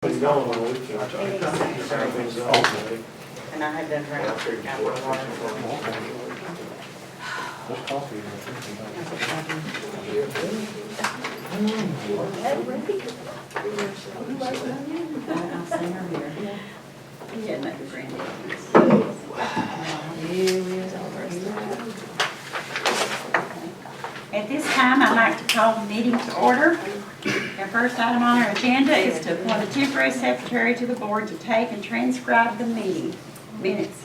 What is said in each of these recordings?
Been gone all weekend. And I had done drink apple water. There's coffee I'll send her here. Yeah, make a grand. At this time, I'd like to call the meeting to order. Our first item on our agenda is to appoint a temporary secretary to the board to take and transcribe the meeting minutes.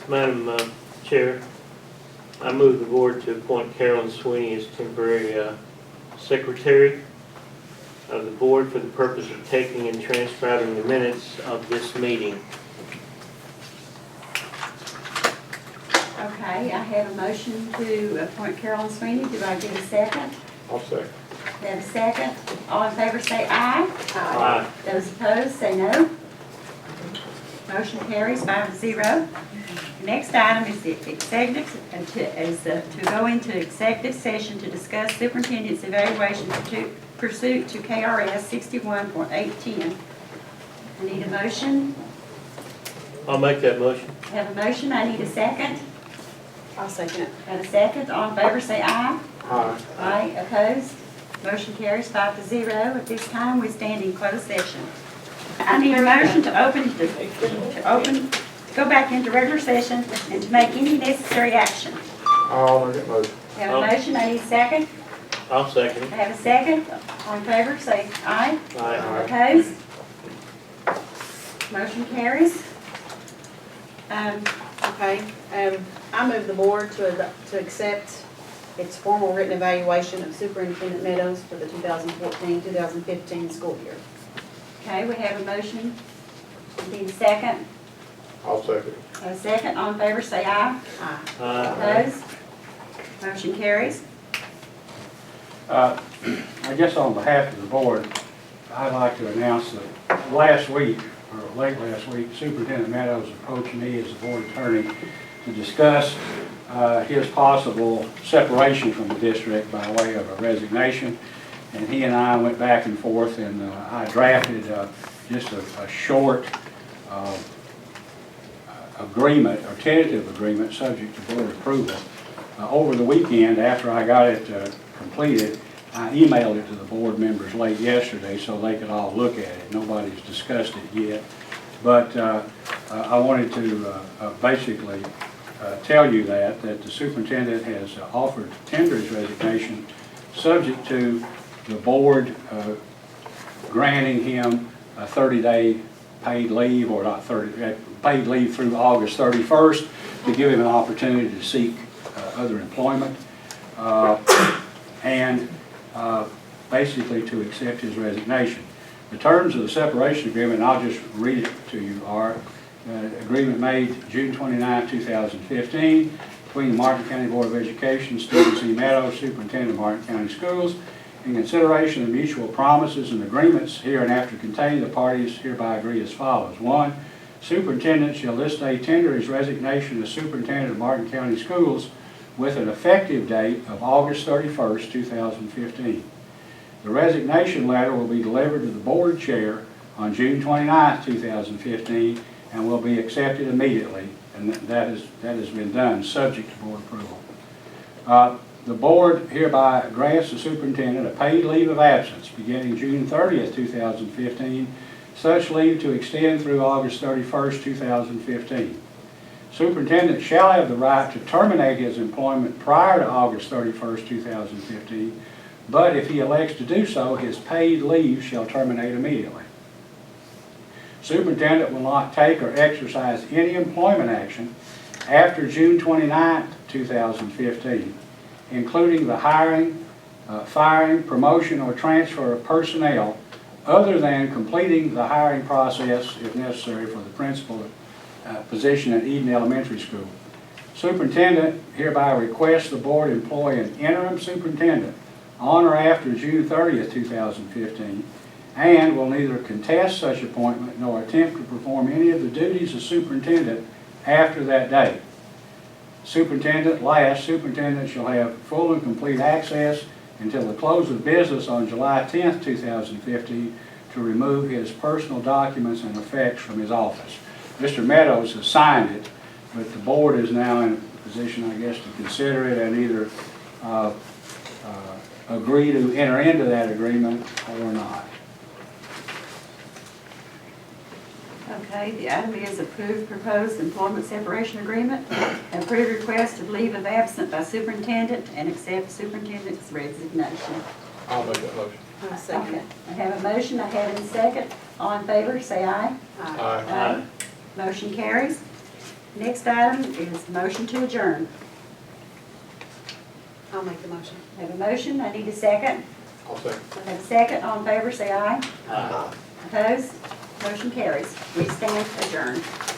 Madam Chair, I move the board to appoint Carolyn Sweeney as temporary secretary of the board for the purpose of taking and transcribing the minutes of this meeting. Okay, I have a motion to appoint Carolyn Sweeney. Do I get a second? I'll second. We have a second. All in favor say aye. Aye. Those opposed say no. Motion carries 5-0. Next item is the executive, to go into executive session to discuss superintendent's evaluation pursuit to KRS 61.810. I need a motion. I'll make that motion. I have a motion. I need a second. I'll second it. Have a second. All in favor say aye. Aye. Aye. Opposed? Motion carries 5-0. At this time, we stand in closed session. I need a motion to go back into regular session and to make any necessary action. I'll make that motion. I have a motion. I need a second. I'll second I it. have a second. All in favor say aye. Aye. Opposed? Motion carries. Okay, I move the board to accept its formal written evaluation of Superintendent Meadows for the 2014-2015 school year. Okay, we have a motion. Need a second. I'll second. A second. All in favor say aye. Aye. Aye. Opposed? Motion carries. I guess on behalf of the board, I'd like to announce that last week, or late last week, Superintendent Meadows approached me as the board attorney to discuss his possible separation from the district by way of a resignation. And he and I went back and forth, and I drafted just a short agreement, or tentative agreement, subject to board approval. Over the weekend, after I got it completed, I emailed it to the board members late yesterday so they could all look at it. Nobody's discussed it yet. But I wanted to basically tell you that the superintendent has offered to tender his resignation subject to the board granting him a 30-day paid leave, or not 30, paid leave through August 31st to give him an opportunity to seek other employment, and basically to accept his resignation. The terms of the separation agreement, and I'll just read it to you, are agreement made June 29, 2015 between the Martin County Board of Education, Stephen C. Meadows, Superintendent of Martin County Schools, in consideration of mutual promises and agreements hereinafter contained, the parties hereby agree as follows. 1. Superintendent shall this day tender his resignation as Superintendent of Martin County Schools with an effective date of August 31st, 2015. The resignation letter will be delivered to the board chair on June 29th, 2015, and will be accepted immediately, and that has been done, subject to board approval. The board hereby grants the superintendent a paid leave of absence beginning June 30th, 2015, such leave to extend through August 31st, 2015. Superintendent shall have the right to terminate his employment prior to August 31st, 2015, but if he elects to do so, his paid leave shall terminate immediately. Superintendent will not take or exercise any employment action after June 29, 2015, including the hiring, firing, promotion, or transfer of personnel other than completing the hiring process, if necessary, for the principal position at Eden Elementary School. Superintendent hereby requests the board employ an interim superintendent on or after June 30th, 2015, and will neither contest such appointment nor attempt to perform any of the duties of superintendent after that date. Superintendent shall have full and complete access until the close of business on July 10th, 2015, to remove his personal documents and effects from his office. Mr. Meadows has signed it, but the board is now in a position, I guess, to consider it and either agree to enter into that agreement or not. Okay, the item is approved proposed employment separation agreement, approved request of leave of absence by superintendent, and accept superintendent's resignation. I'll make that motion. I'll second it. I have a motion, I have a second. All in favor, say aye. Aye. Aye. Motion carries. Next item is motion to adjourn. I'll make the motion. I have a motion, I need a second. I'll second. I have a second, all in favor, say aye. Aye. Opposed? Motion carries. We stand adjourned.